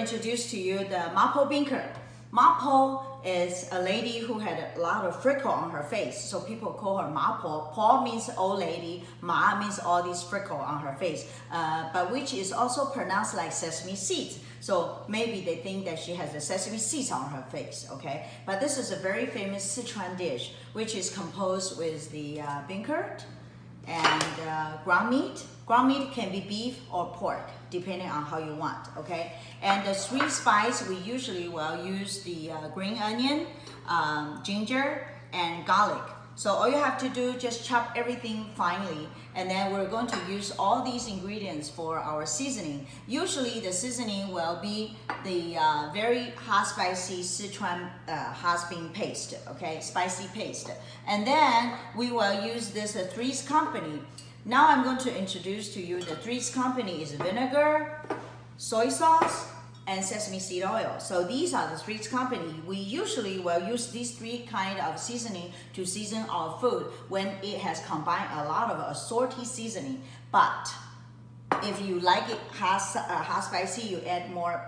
introduce to you the MaPo binker. MaPo is a lady who had a lot of freckle on her face, so people call her MaPo. Po means old lady, Ma means all these freckle on her face, but which is also pronounced like sesame seeds. So maybe they think that she has the sesame seeds on her face, okay? But this is a very famous Sichuan dish, which is composed with the bean curd and ground meat. Ground meat can be beef or pork, depending on how you want, okay? And the sweet spice, we usually will use the green onion, ginger, and garlic. So all you have to do, just chop everything finely, and then we're going to use all these ingredients for our seasoning. Usually the seasoning will be the very hot spicy Sichuan hot bean paste, okay, spicy paste. And then we will use this Three's Company. Now I'm going to introduce to you the Three's Company is vinegar, soy sauce, and sesame seed oil. So these are the Three's Company. We usually will use these three kind of seasoning to season our food when it has combined a lot of assorted seasoning. But if you like it hot spicy, you add more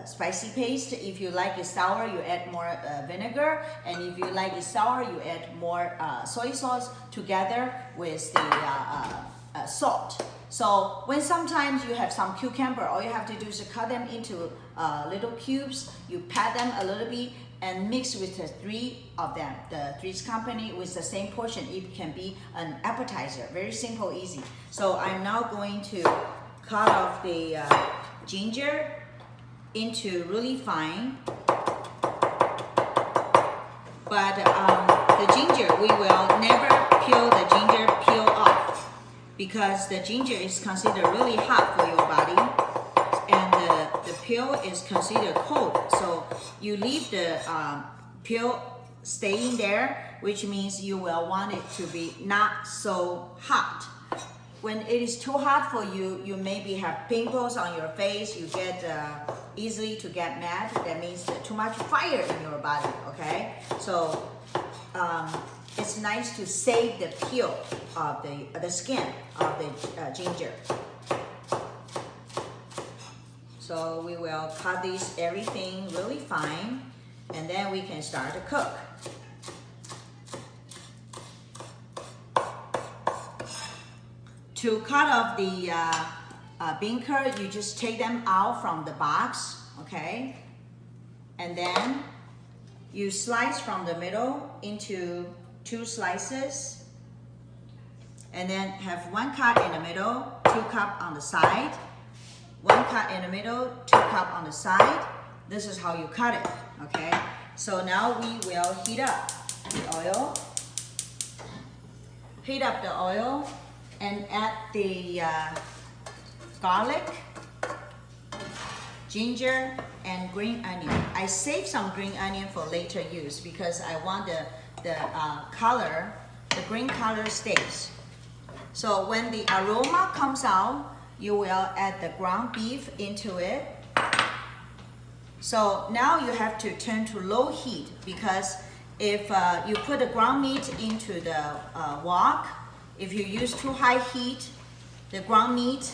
spicy paste. If you like it sour, you add more vinegar. And if you like it sour, you add more soy sauce together with the salt. So when sometimes you have some cucumber, all you have to do is cut them into little cubes. You pat them a little bit and mix with the three of them. The Three's Company with the same portion. It can be an appetizer. Very simple, easy. So I'm now going to cut off the ginger into really fine. But the ginger, we will never peel the ginger peel off, because the ginger is considered really hot for your body, and the peel is considered cold. So you leave the peel staying there, which means you will want it to be not so hot. When it is too hot for you, you maybe have pimples on your face, you get easily to get mad. That means too much fire in your body, okay? So it's nice to save the peel of the skin of the ginger. So we will cut everything really fine, and then we can start to cook. To cut off the bean curd, you just take them out from the box, okay? And then you slice from the middle into 2 slices, and then have 1 cut in the middle, 2 cut on the side, 1 cut in the middle, 2 cut on the side. This is how you cut it, okay? So now we will heat up the oil. Heat up the oil and add the garlic, ginger, and green onion. I save some green onion for later use because I want the color, the green color stays. So when the aroma comes out, you will add the ground beef into it. So now you have to turn to low heat, because if you put the ground meat into the wok, if you use too high heat, the ground meat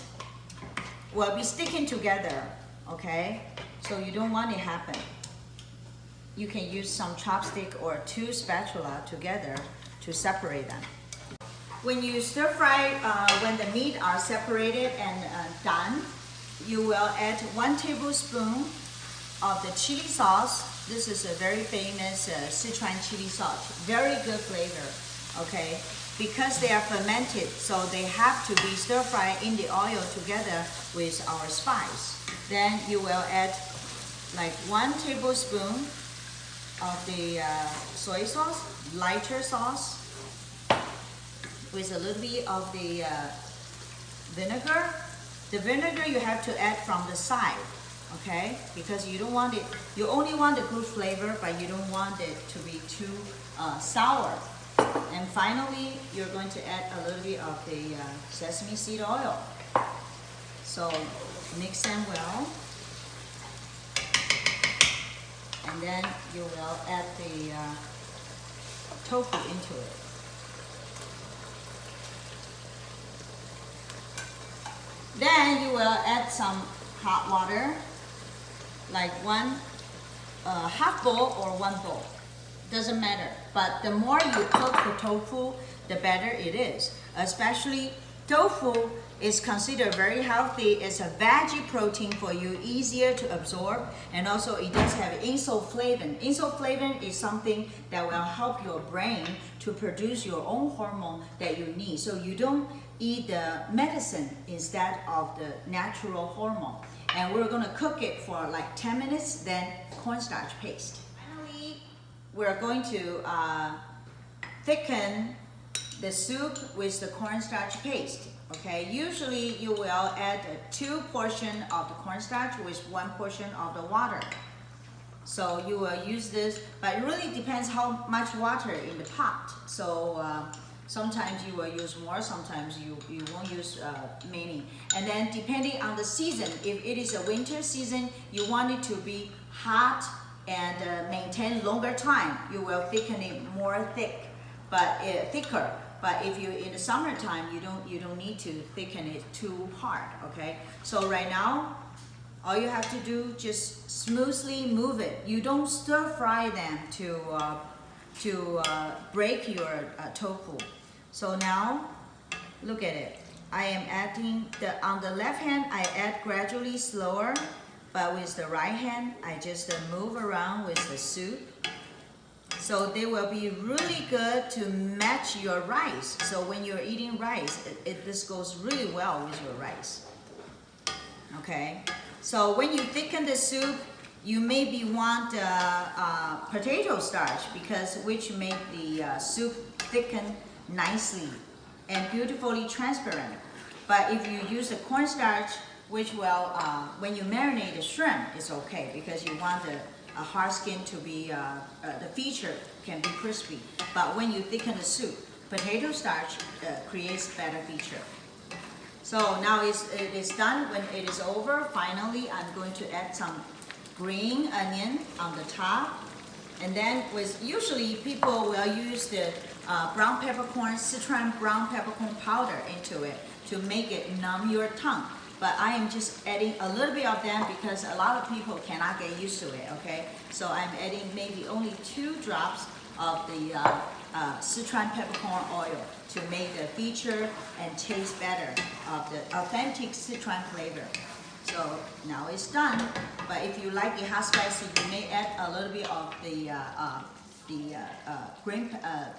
will be sticking together, okay? So you don't want it to happen. You can use some chopstick or 2 spatula together to separate them. When you stir fry, when the meat are separated and done, you will add 1 tablespoon of the chili sauce. This is a very famous Sichuan chili sauce. Very good flavor, okay? Because they are fermented, so they have to be stir fried in the oil together with our spice. Then you will add like 1 tablespoon of the soy sauce, lighter sauce, with a little bit of the vinegar. The vinegar you have to add from the side, okay? Because you don't want it, you only want the good flavor, but you don't want it to be too sour. And finally, you're going to add a little bit of the sesame seed oil. So mix them well. And then you will add the tofu into it. Then you will add some hot water like one half bowl or one bowl. Doesn't matter. But the more you cook the tofu, the better it is. Especially tofu is considered very healthy. It's a veggie protein for you, easier to absorb, and also it does have isoflavin. Isoflavin is something that will help your brain to produce your own hormone that you need. So you don't eat the medicine instead of the natural hormone. And we're gonna cook it for like 10 minutes, then cornstarch paste. Finally, we're going to thicken the soup with the cornstarch paste. Okay, usually you will add 2 portions of the cornstarch with 1 portion of the water. So you will use this, but it really depends how much water in the pot. So sometimes you will use more, sometimes you won't use many. And then depending on the season, if it is a winter season, you want it to be hot and maintain longer time, you will thicken it more thicker. But if you in the summertime, you don't need to thicken it too hard. Okay. So right now, all you have to do just smoothly move it. You don't stir fry them to break your tofu. So now, look at it. I am adding on the left hand, I add gradually slower, but with the right hand, I just move around with the soup. So they will be really good to match your rice. So when you're eating rice, this goes really well with your rice. Okay. So when you thicken the soup, you maybe want potato starch which make the soup thicken nicely and beautifully transparent. But if you use the cornstarch, which will, when you marinate the shrimp, it's okay because you want the hard skin to be, the feature can be crispy. But when you thicken the soup, potato starch creates better feature. So now it is done. When it is over, finally I'm going to add some green onion on the top. And then usually people will use the brown peppercorn, Sichuan brown peppercorn powder into it to make it numb your tongue. But I am just adding a little bit of them because a lot of people cannot get used to it, okay? So I'm adding maybe only 2 drops of the Sichuan peppercorn oil to make the feature and taste better of the authentic Sichuan flavor. So now it's done, but if you like it hot spicy, you may add a little bit of the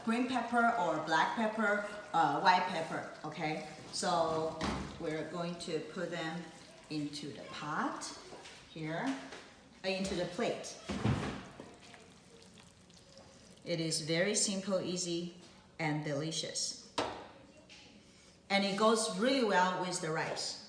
green pepper or black pepper, white pepper, okay? So we're going to put them into the pot here, into the plate. It is very simple, easy, and delicious. And it goes really well with the rice.